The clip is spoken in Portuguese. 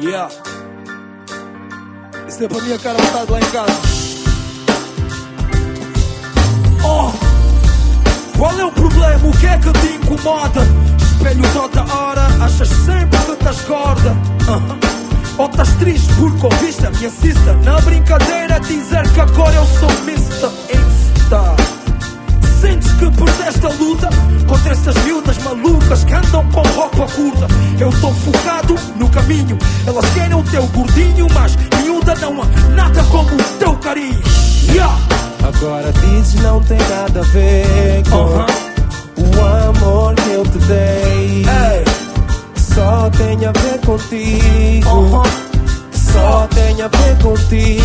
Yeah. Isso é para a minha cara metade lá em casa. Oh! Qual é o problema? O que é que te incomoda? Espelho toda hora, achas sempre que estás gorda. Ou estás triste porque ouviste a minha sister na brincadeira dizer que agora eu sou Mr. Insta. Sentes que perdeste a luta contra essas miúdas malucas que andam com roupa curta. Eu estou focado no caminho. Elas querem o teu gordinho, mas miúda não há nada como o teu carinho. Yeah. Agora dizes não tem nada a ver com o amor que eu te dei. Só tem a ver contigo. Só tem a ver contigo.